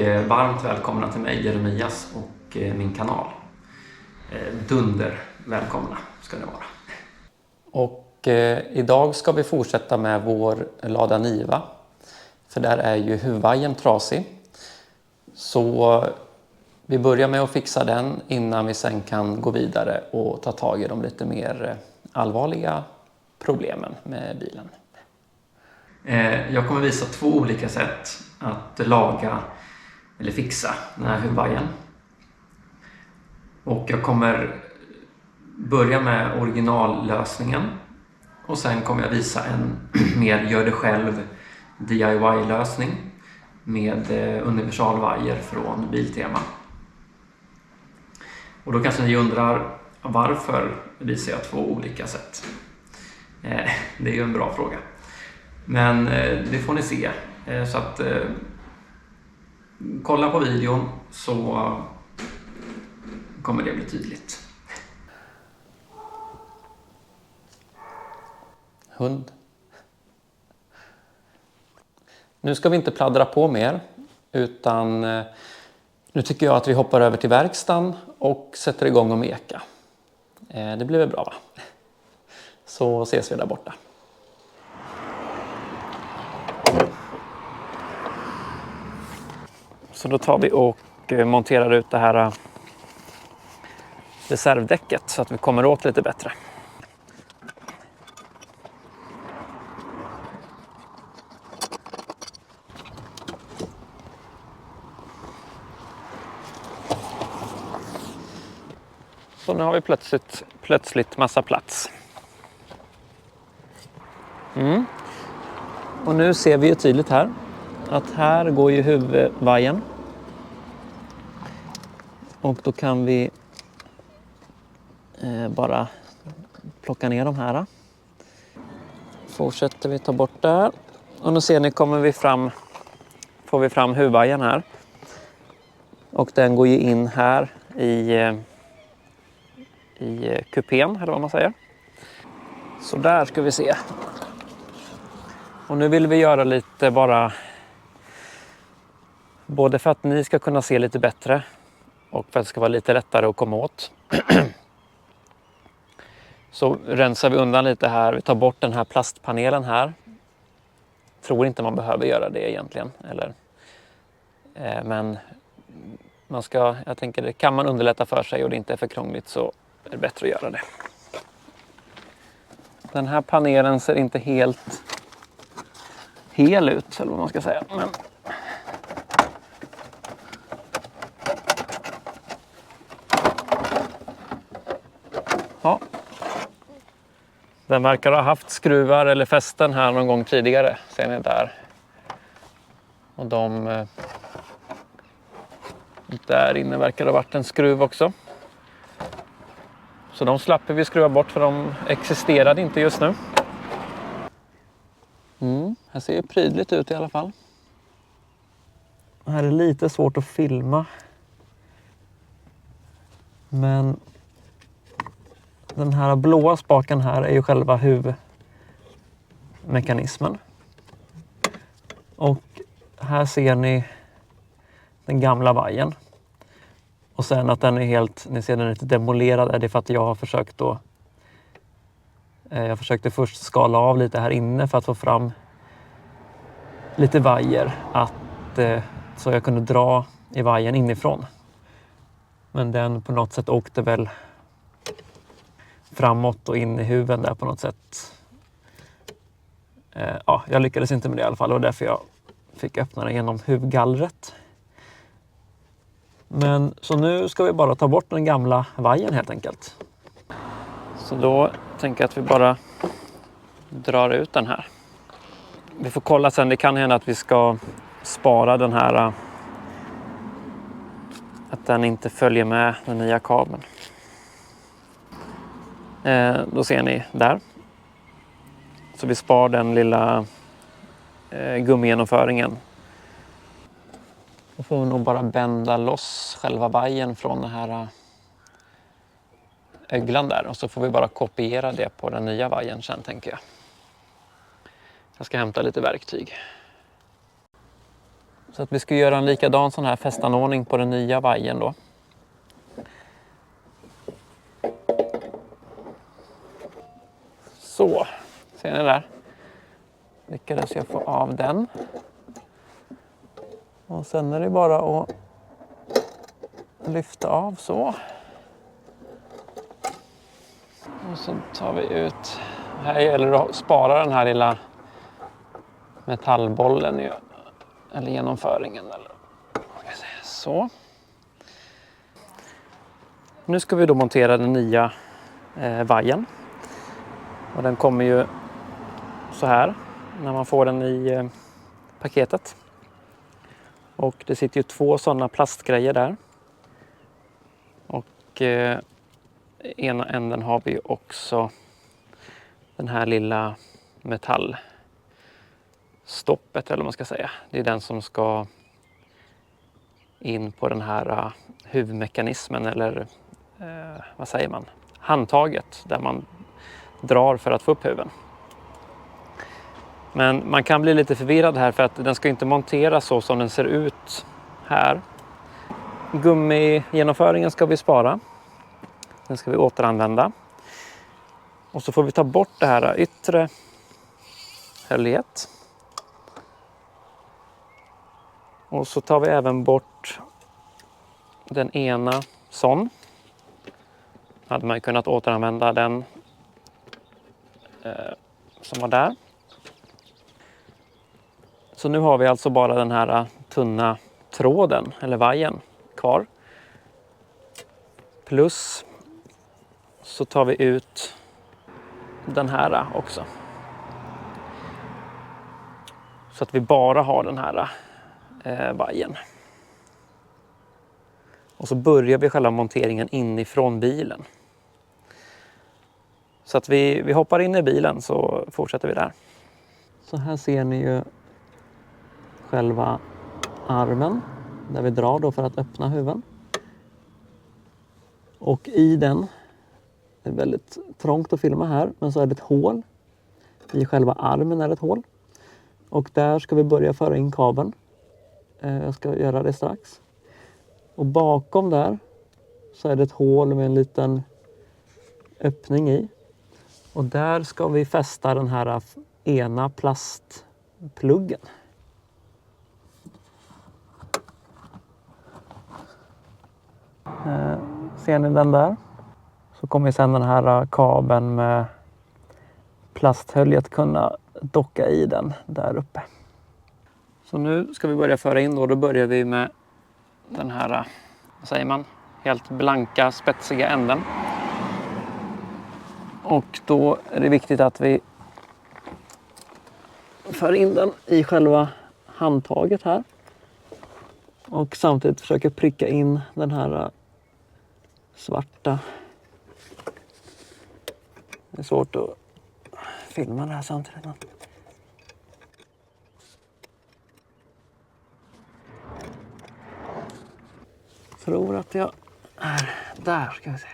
varmt välkomna till mig, Jeremias, och min kanal. Dunder välkomna ska det vara. Och idag ska vi fortsätta med vår Lada Niva. För där är ju huvudvajern trasig. Så vi börjar med att fixa den innan vi sen kan gå vidare och ta tag i de lite mer allvarliga problemen med bilen. Jag kommer visa 2 olika sätt att laga eller fixa den här huvudvajern. Och jag kommer börja med originallösningen och sen kommer jag visa en mer gör det själv DIY-lösning med universalvajer från Biltema. Och då kanske ni undrar varför visar jag 2 olika sätt? Det är ju en bra fråga. Men det får ni se. Så att kolla på videon så kommer det bli tydligt. Hund. Nu ska vi inte pladdra på mer, utan nu tycker jag att vi hoppar över till verkstaden och sätter igång och meka. Det blir väl bra, va? Så ses vi där borta. Så då tar vi och monterar ut det här reservdäcket så att vi kommer åt lite bättre. Så nu har vi plötsligt massa plats. Och nu ser vi ju tydligt här att här går ju huvudvajern. Och då kan vi bara plocka ner de här. Fortsätter vi ta bort där. Och nu ser ni får vi fram huvudvajern här. Och den går ju in här i kupén, eller vad man säger. Så där ska vi se. Och nu vill vi göra lite bara, både för att ni ska kunna se lite bättre och för att det ska vara lite lättare att komma åt. Så rensar vi undan lite här. Vi tar bort den här plastpanelen här. Tror inte man behöver göra det egentligen. Men jag tänker det kan man underlätta för sig och det inte är för krångligt så är det bättre att göra det. Den här panelen ser inte helt hel ut, eller vad man ska säga. Men ja. Den verkar ha haft skruvar eller fästen här någon gång tidigare. Ser ni där? Och där inne verkar det ha varit en skruv också. Så de släpper vi skruva bort för de existerade inte just nu. Här ser det prydligt ut i alla fall. Här är lite svårt att filma. Men den här blåa spaken här är ju själva huvudmekanismen. Och här ser ni den gamla vajern. Och sen att den är ni ser den är lite demolerad, är det för att jag har försökt då. Jag försökte först skala av lite här inne för att få fram lite vajer så jag kunde dra i vajern inifrån. Men den på något sätt åkte väl framåt och in i huven där på något sätt. Jag lyckades inte med det i alla fall och därför jag fick öppna den genom huvudgallret. Så nu ska vi bara ta bort den gamla vajern helt enkelt. Så då tänker jag att vi bara drar ut den här. Vi får kolla sen, det kan hända att vi ska spara den här, att den inte följer med den nya kabeln. Då ser ni där. Så vi spar den lilla gummigenomföringen. Då får vi nog bara bända loss själva vajern från den här öglan där. Och så får vi bara kopiera det på den nya vajern sen, tänker jag. Jag ska hämta lite verktyg. Så att vi ska göra en likadan sån här fästanordning på den nya vajern då. Så, ser ni där? Lyckades jag få av den. Och sen är det bara att lyfta av så. Och så tar vi ut. Här gäller det att spara den här lilla metallbollen eller genomföringen. Så. Nu ska vi då montera den nya vajern. Och den kommer ju så här när man får den i paketet. Och det sitter ju 2 sådana plastgrejer där. Och ena änden har vi också den här lilla metallstoppet eller vad man ska säga. Det är den som ska in på den här huvudmekanismen eller vad säger man? Handtaget där man drar för att få upp huven. Men man kan bli lite förvirrad här för att den ska inte monteras så som den ser ut här. Gummigenomföringen ska vi spara. Den ska vi återanvända. Och så får vi ta bort det här yttre höljet. Och så tar vi även bort den ena sån. Hade man kunnat återanvända den som var där. Så nu har vi alltså bara den här tunna tråden eller vajern kvar. Plus så tar vi ut den här också. Så att vi bara har den här vajern. Och så börjar vi själva monteringen inifrån bilen. Så att vi hoppar in i bilen så fortsätter vi där. Så här ser ni ju själva armen där vi drar då för att öppna huven. Och i den, det är väldigt trångt att filma här, men så är det ett hål. I själva armen är det ett hål. Och där ska vi börja föra in kabeln. Jag ska göra det strax. Och bakom där så är det ett hål med en liten öppning i. Och där ska vi fästa den här ena plastpluggen. Ser ni den där? Så kommer sen den här kabeln med plasthöljet kunna docka i den där uppe. Så nu ska vi börja föra in då börjar vi med den här, vad säger man, helt blanka spetsiga änden. Och då är det viktigt att vi för in den i själva handtaget här. Och samtidigt försöker pricka in den här svarta. Det är svårt att filma det här samtidigt. Jag tror att jag är där, ska vi se.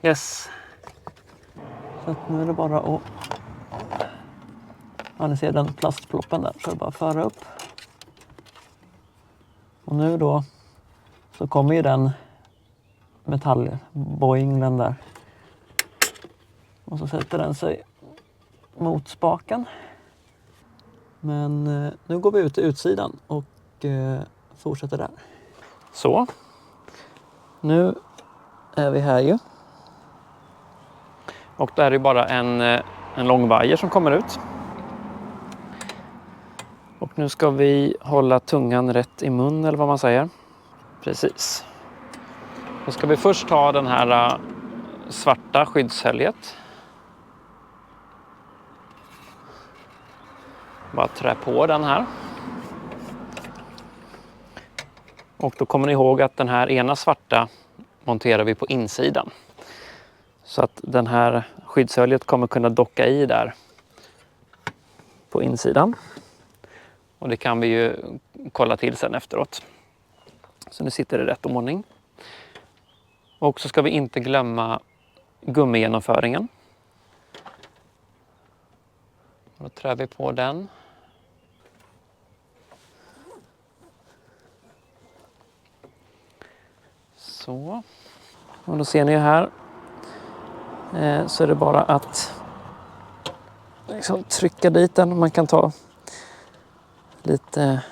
Yes. Så att nu är det bara att... Ja, ni ser den plastploppen där. Så det bara föra upp. Och nu då så kommer ju den metallboingen där. Och så sätter den sig mot spaken. Men nu går vi ut till utsidan och fortsätter där. Så. Nu är vi här ju. Och där är bara en lång vajer som kommer ut. Och nu ska vi hålla tungan rätt i mun eller vad man säger. Precis. Då ska vi först ta den här svarta skyddshöljet. Bara trä på den här. Och då kommer ni ihåg att den här ena svarta monterar vi på insidan. Så att den här skyddshöljet kommer kunna docka i där på insidan. Och det kan vi ju kolla till sen efteråt. Så nu sitter det rätt ordning. Och så ska vi inte glömma gummigenomföringen. Då trär vi på den. Och då ser ni här så är det bara att liksom trycka dit den. Man kan ta lite,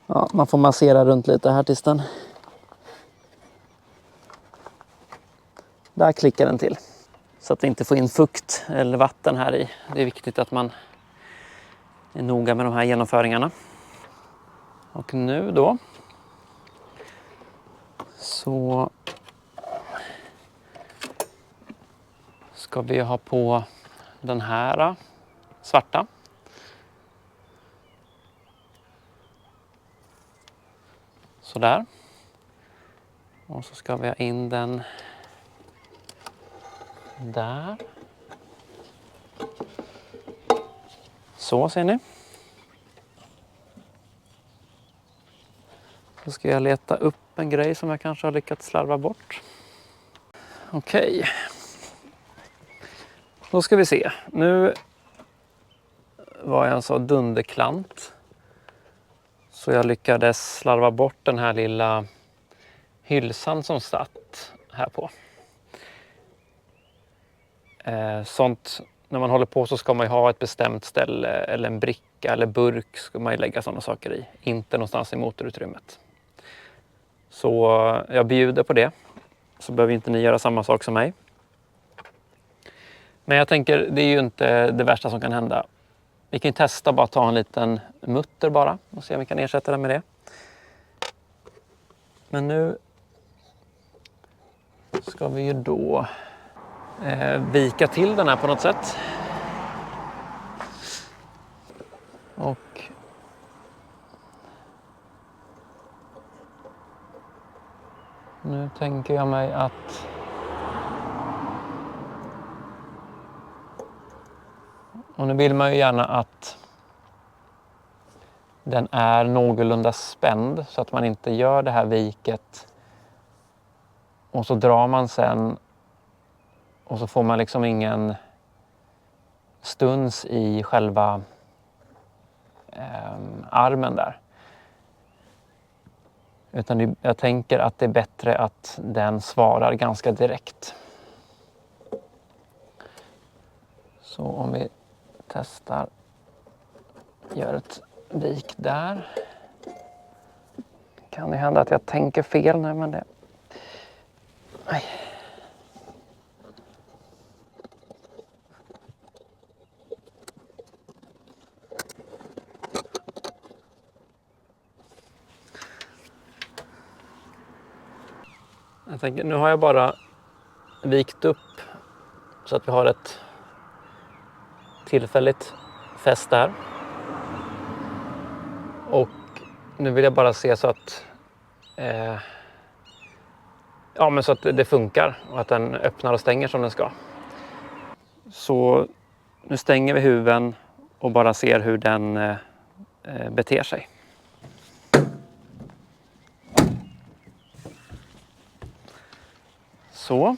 ja, man får massera runt lite här tills den, där klickar den till. Så att det inte får in fukt eller vatten här i. Det är viktigt att man är noga med de här genomföringarna. Och nu då så ska vi ha på den här svarta. Så där. Och så ska vi ha in den där. Så ser ni. Så ska jag leta upp en grej som jag kanske har lyckats slarva bort. Okej. Då ska vi se. Nu var jag en så dunderklant. Så jag lyckades slarva bort den här lilla hylsan som satt här på. Sånt, när man håller på så ska man ju ha ett bestämt ställe eller en bricka eller burk ska man ju lägga sådana saker i. Inte någonstans i motorutrymmet. Så jag bjuder på det. Så behöver inte ni göra samma sak som mig. Men jag tänker, det är ju inte det värsta som kan hända. Vi kan ju testa bara ta en liten mutter bara och se om vi kan ersätta den med det. Men nu ska vi ju då vika till den här på något sätt. Och nu tänker jag mig att och nu vill man ju gärna att den är någorlunda spänd så att man inte gör det här viket och så drar man sen och så får man liksom ingen stuns i själva armen där. Utan jag tänker att det är bättre att den svarar ganska direkt. Så om vi testar, gör ett vik där. Kan det hända att jag tänker fel nu, men det... Nej. Jag tänker, nu har jag bara vikt upp så att vi har ett tillfälligt fäst där. Och nu vill jag bara se så att ja, men så att det funkar och att den öppnar och stänger som den ska. Så nu stänger vi huven och bara ser hur den beter sig. Så.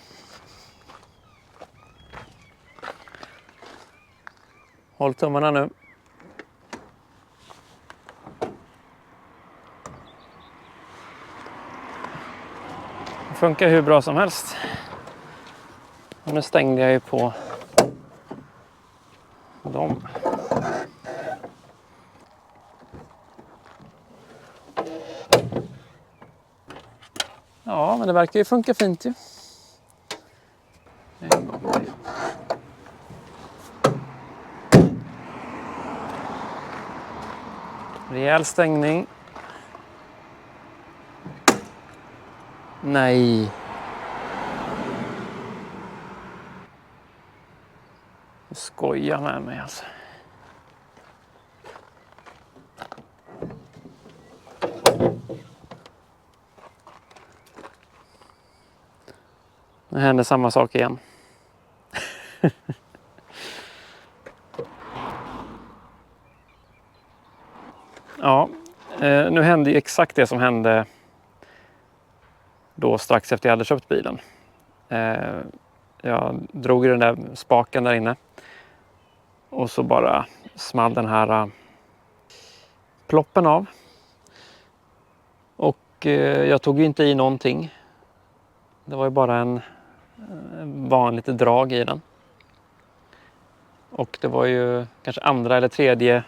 Håll tummarna nu. Det funkar hur bra som helst. Och nu stängde jag ju på dem. Ja, men det verkar ju funka fint ju. En gång till. Rejäl stängning. Nej. Du skojar med mig alltså. Nu händer samma sak igen. Ja, nu hände ju exakt det som hände då strax efter jag hade köpt bilen. Jag drog i den där spaken där inne och så bara small den här ploppen av. Och jag tog ju inte i någonting. Det var ju bara en vanligt drag i den. Och det var ju kanske andra eller tredje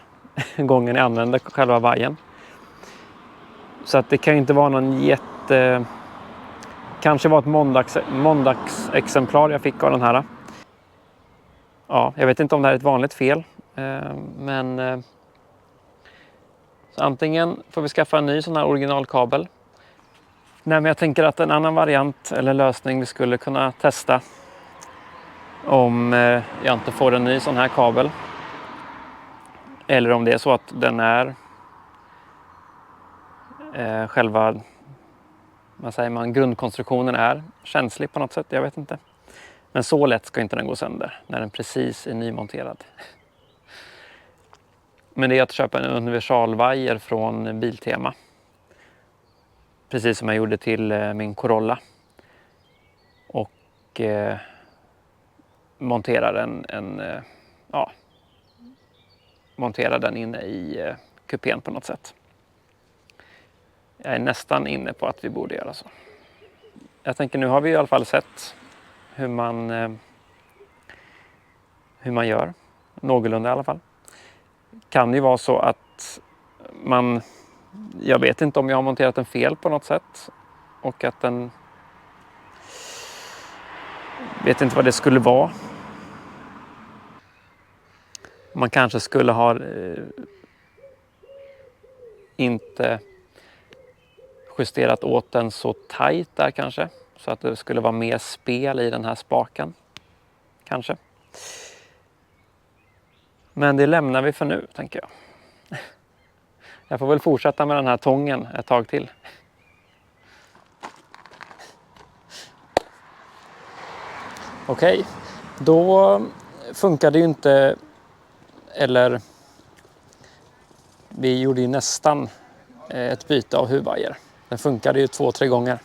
gången jag använde själva vajern. Så att det kan ju inte vara någon jätte... Kanske var ett måndagsexemplar jag fick av den här. Ja, jag vet inte om det här är ett vanligt fel. Men så antingen får vi skaffa en ny sån här originalkabel. Nej, men jag tänker att en annan variant eller lösning vi skulle kunna testa om jag inte får en ny sån här kabel. Eller om det är så att den är själva, vad säger man, grundkonstruktionen är känslig på något sätt, jag vet inte. Men så lätt ska inte den gå sönder när den precis är nymonterad. Men det är att köpa en universalvajer från Biltema. Precis som jag gjorde till min Corolla. Och montera den inne i kupén på något sätt. Jag är nästan inne på att vi borde göra så. Jag tänker, nu har vi i alla fall sett hur man gör. Någorlunda i alla fall. Kan ju vara så att jag vet inte om jag har monterat den fel på något sätt. Och att den... Vet inte vad det skulle vara. Man kanske skulle ha inte justerat åt den så tajt där kanske. Så att det skulle vara mer spel i den här spaken. Kanske. Men det lämnar vi för nu, tänker jag. Jag får väl fortsätta med den här tången ett tag till. Okej, då funkar det ju inte, eller vi gjorde ju nästan ett byte av huvudvajer. Den funkade ju 2-3 gånger.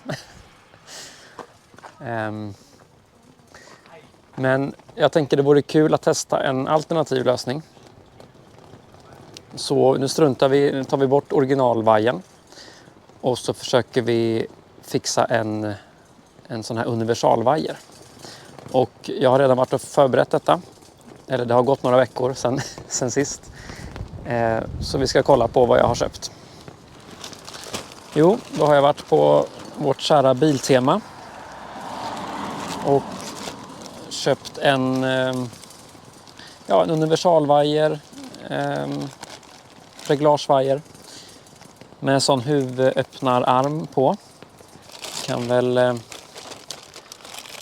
Men jag tänker det vore kul att testa en alternativ lösning. Så nu tar vi bort originalvajern. Och så försöker vi fixa en sån här universalvajer. Och jag har redan varit och förberett detta. Eller det har gått några veckor sen sist. Så vi ska kolla på vad jag har köpt. Jo, då har jag varit på vårt kära Biltema. Och köpt en universalvajer. Reglagevajer. Med en sån huvudöppnararm på. Kan väl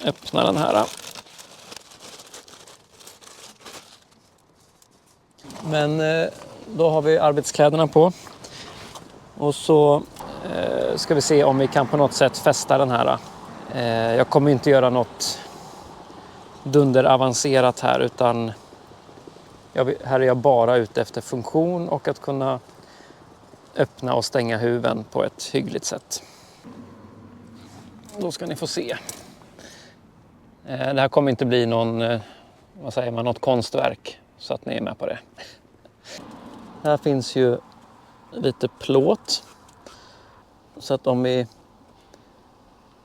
öppna den här. Men då har vi arbetskläderna på. Och så ska vi se om vi kan på något sätt fästa den här. Jag kommer inte göra något dunderavancerat här, utan här är jag bara ute efter funktion och att kunna öppna och stänga huven på ett hyggligt sätt. Då ska ni få se. Det här kommer inte bli något konstverk, så att ni är med på det. Här finns ju lite plåt. Så att om vi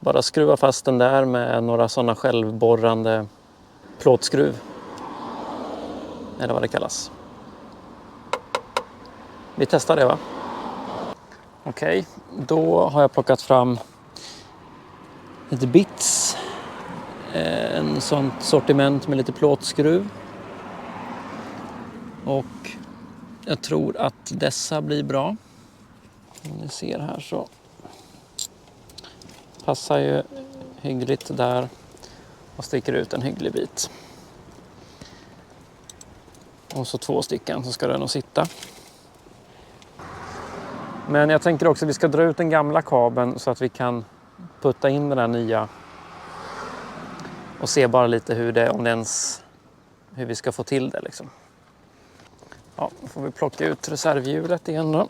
bara skruvar fast den där med några sådana självborrande plåtskruv. Eller vad det kallas. Vi testar det, va? Okej, då har jag plockat fram lite bits. En sånt sortiment med lite plåtskruv. Och jag tror att dessa blir bra. Om ni ser här så passar ju hyggligt där och sticker ut en hygglig bit. Och så 2 stycken, så ska den nog sitta. Men jag tänker också att vi ska dra ut den gamla kabeln så att vi kan putta in den här nya och se bara lite hur vi ska få till det liksom. Ja, då får vi plocka ut reservhjulet igen då.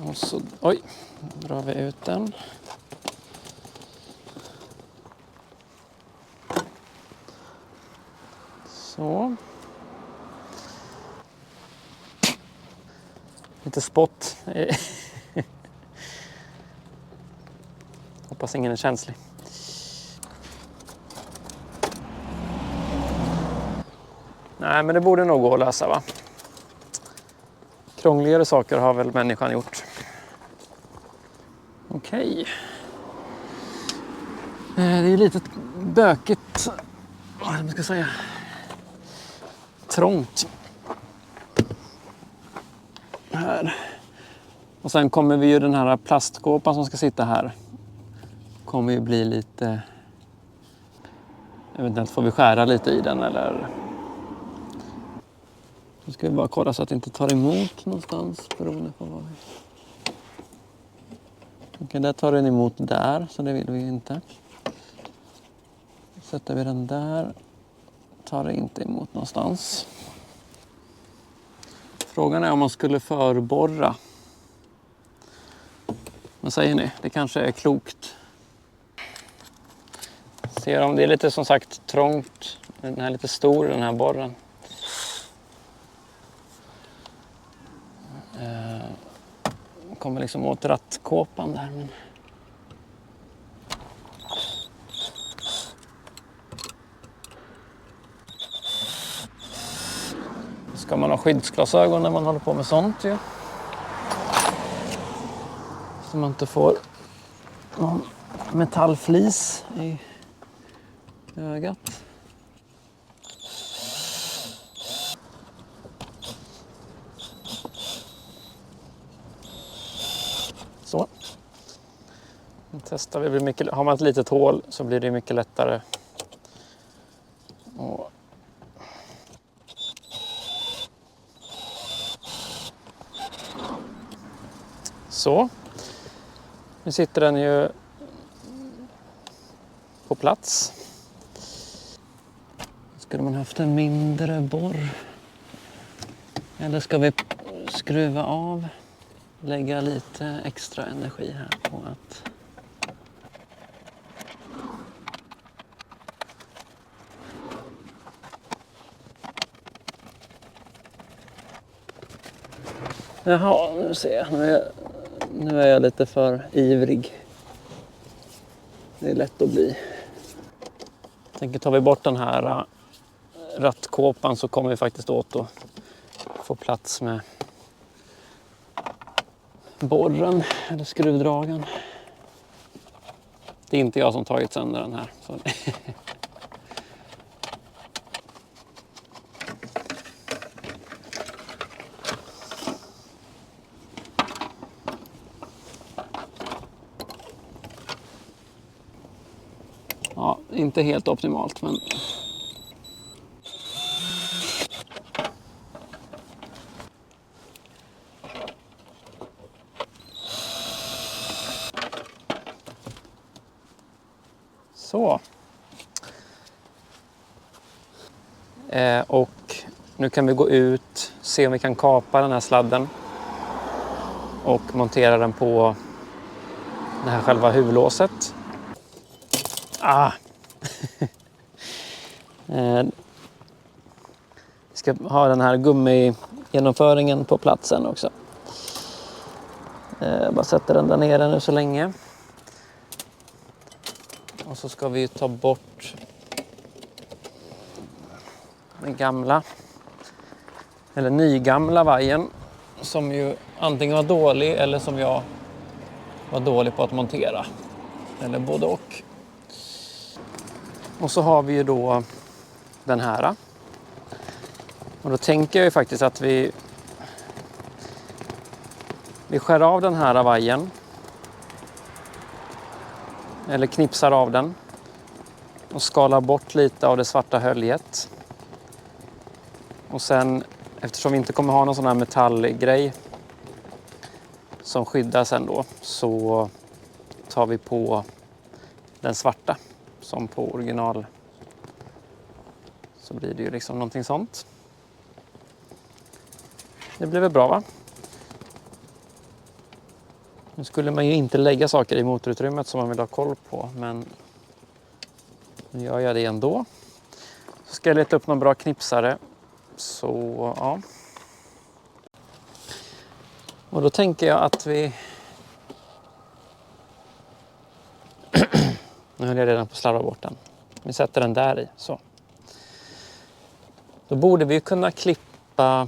Och så, drar vi ut den. Så. lite spott. Hoppas ingen är känslig. Nej, men det borde nog gå att lösa, va? Krångligare saker har väl människan gjort. Okej. Det är ju lite bökigt. Vad ska jag säga? Trångt. Här. Och sen kommer vi ju den här plastkåpan som ska sitta här. Kommer ju bli lite... Eventuellt får vi skära lite i den eller... Nu ska vi bara kolla så att det inte tar emot någonstans. Beroende på vad vi... Okej, där tar den emot där, så det vill vi inte. Sätter vi den där. Tar det inte emot någonstans. Frågan är om man skulle förborra. Vad säger ni? Det kanske är klokt. Ser om det är lite som sagt trångt. Den här är lite stor, den här borren. Kommer liksom åt rattkåpan där. Men... Ska man ha skyddsglasögon när man håller på med sånt ju. Så man inte får någon metallflis i ögat. Så. Nu testar vi. Har man ett litet hål så blir det mycket lättare. Och så. Nu sitter den ju på plats. Skulle man haft en mindre borr? Eller ska vi skruva av? Lägga lite extra energi här på att... Jaha, nu ser jag. Nu är jag lite för ivrig. Det är lätt att bli. Jag tänker, tar vi bort den här rattkåpan så kommer vi faktiskt åt att få plats med borren eller skruvdragen. Det är inte jag som tagit sönder den här. Så. Ja, inte helt optimalt, men... Så. Och nu kan vi gå ut, se om vi kan kapa den här sladden och montera den på det här själva huvudlåset. Vi ska ha den här gummigenomföringen på platsen också. Bara sätter den där nere nu så länge. Och så ska vi ta bort den gamla eller nygamla vajern som ju antingen var dålig eller som jag var dålig på att montera. Eller både och. Och så har vi ju då den här. Och då tänker jag ju faktiskt att vi skär av den här vajern. Eller knipsar av den. Och skalar bort lite av det svarta höljet. Och sen, eftersom vi inte kommer ha någon sån här metallgrej som skyddar sen då, så tar vi på den svarta som på original. Så blir det ju liksom någonting sånt. Det blir väl bra, va? Nu skulle man ju inte lägga saker i motorutrymmet som man vill ha koll på, men nu gör jag det ändå. Så ska jag leta upp någon bra knipsare. Så ja. Och då tänker jag att vi... Nu höll jag redan på att slarva bort den. Vi sätter den där i, så. Då borde vi kunna klippa...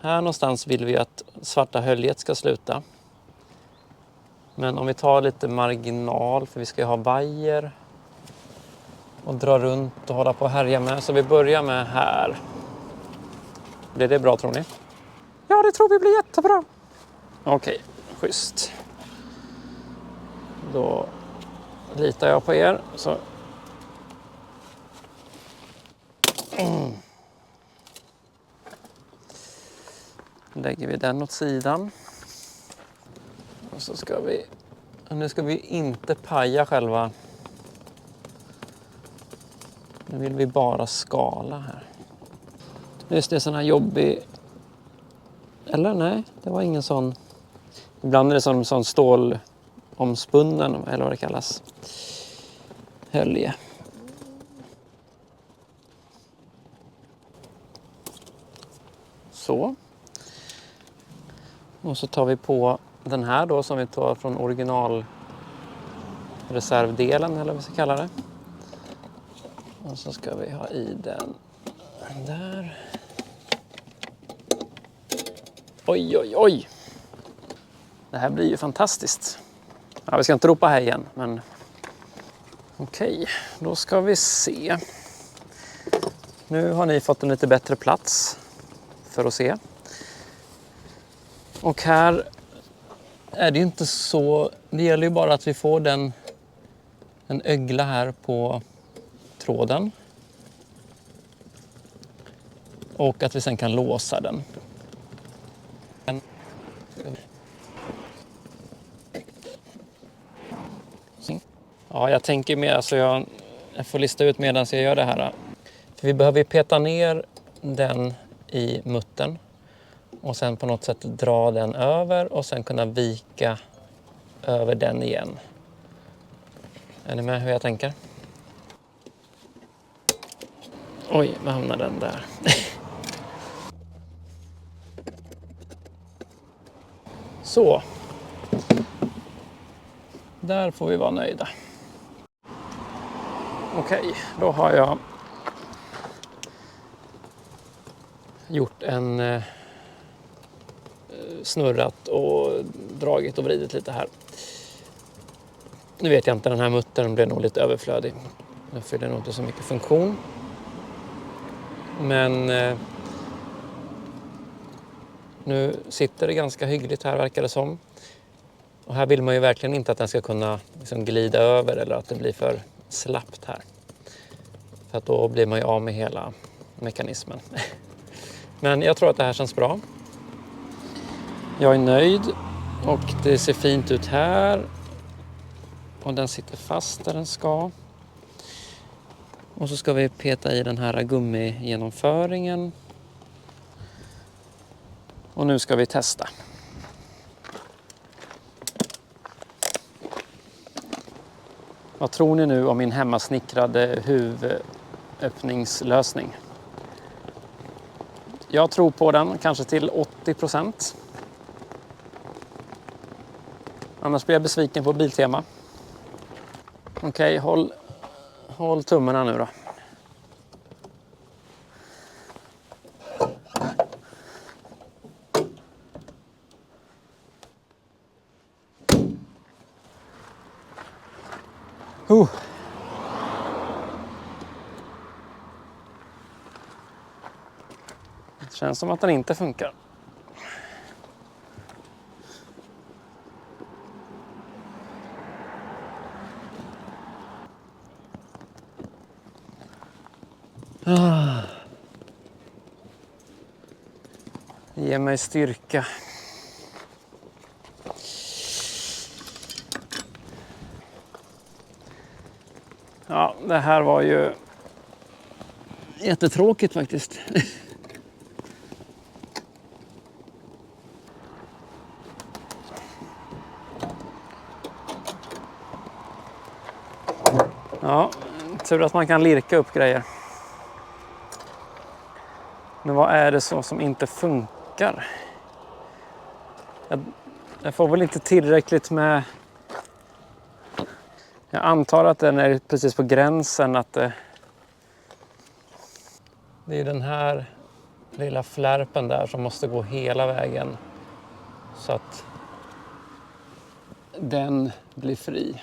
Här någonstans vill vi att svarta höljet ska sluta. Men om vi tar lite marginal, för vi ska ju ha vajer och dra runt och hålla på och härja med. Så vi börjar med här. Blir det bra, tror ni? Ja, det tror vi blir jättebra. Okej, schysst. Då litar jag på er. Så. Lägger vi den åt sidan. Och så ska vi... Nu ska vi inte paja själva. Nu vill vi bara skala här. Just det, sån här jobbig... Eller nej, det var ingen sån... Ibland är det som sån stålomspunnen, eller vad det kallas. Hölje. Så. Och så tar vi på den här då som vi tar från originalreservdelen, eller vad vi ska kalla det. Och så ska vi ha i den där. Oj, oj, oj! Det här blir ju fantastiskt. Ja, vi ska inte ropa här igen, men... Okej, då ska vi se. Nu har ni fått en lite bättre plats för att se. Och här är det ju inte så... Det gäller ju bara att vi får en ögla här på tråden. Och att vi sen kan låsa den. Ja, jag tänker mer, alltså jag får lista ut medan jag gör det här. För vi behöver peta ner den i muttern. Och sen på något sätt dra den över och sen kunna vika över den igen. Är ni med hur jag tänker? Oj, vad hamnar den där? Så. Där får vi vara nöjda. Okej, då har jag gjort en snurrat och dragit och vridit lite här. Nu vet jag inte, den här muttern blev nog lite överflödig. Den fyller nog inte så mycket funktion. Men nu sitter det ganska hyggligt här, verkar det som. Och här vill man ju verkligen inte att den ska kunna liksom glida över eller att det blir för slappt här. För att då blir man ju av med hela mekanismen. Men jag tror att det här känns bra. Jag är nöjd och det ser fint ut här. Och den sitter fast där den ska. Och så ska vi peta i den här gummigenomföringen. Och nu ska vi testa. Vad tror ni nu om min hemmasnickrade huvudöppningslösning? Jag tror på den kanske till 80%. Annars blir jag besviken på Biltema. Okej, håll tummarna nu då. Det känns som att den inte funkar. Ge mig styrka. Ja, det här var ju jättetråkigt faktiskt. Ja, tur att man kan lirka upp grejer. Men vad är det så som inte funkar? Jag får väl inte tillräckligt med... Jag antar att den är precis på gränsen att det är den här lilla flärpen där som måste gå hela vägen så att den blir fri.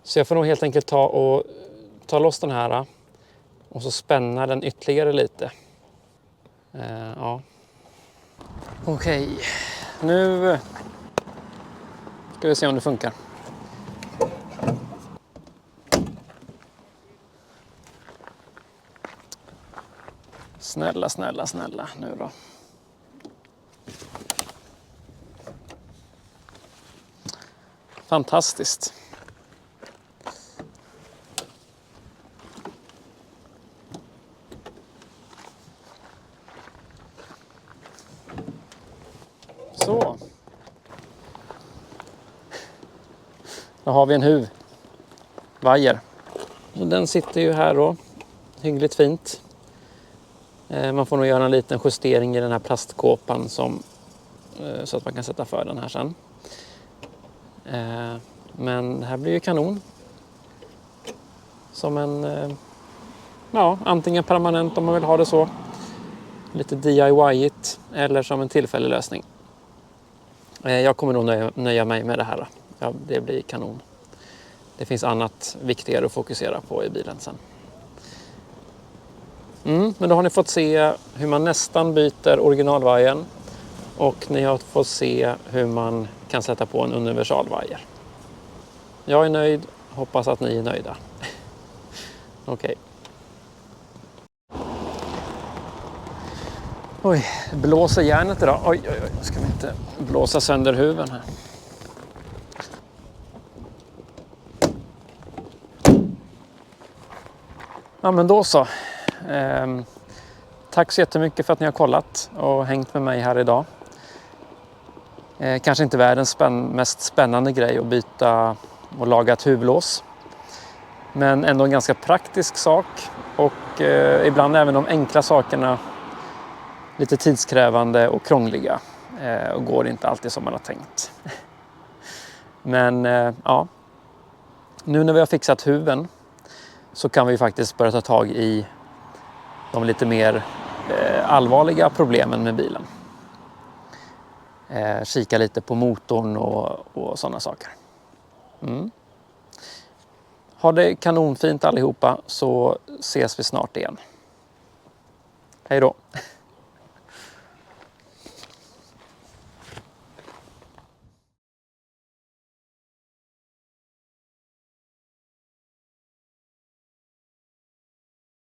Så jag får nog helt enkelt ta loss den här och så spänna den ytterligare lite. Ja. Okej, nu ska vi se om det funkar. Snälla nu då. Fantastiskt. Så. Då har vi en huvvajer. Och den sitter ju här då. Hyggligt fint. Man får nog göra en liten justering i den här plastkåpan så att man kan sätta för den här sen. Men det här blir ju kanon. Som en, antingen permanent om man vill ha det så. Lite DIY-igt eller som en tillfällig lösning. Jag kommer nog nöja mig med det här. Ja, det blir kanon. Det finns annat viktigare att fokusera på i bilen sen. Men då har ni fått se hur man nästan byter originalvajern. Och ni har fått se hur man kan sätta på en universalvajer. Jag är nöjd. Hoppas att ni är nöjda. Okej. Oj, blåser järnet idag. Oj, ska vi inte blåsa sönder huven här. Ja, men då så. Tack så jättemycket för att ni har kollat och hängt med mig här idag. Kanske inte världens mest spännande grej att byta och laga ett huvudlås. Men ändå en ganska praktisk sak. Och ibland även de enkla sakerna lite tidskrävande och krångliga. Och går inte alltid som man har tänkt. Men ja, nu när vi har fixat huven så kan vi faktiskt börja ta tag i de lite mer allvarliga problemen med bilen. Kika lite på motorn och sådana saker. Ha det kanonfint allihopa så ses vi snart igen. Hej då!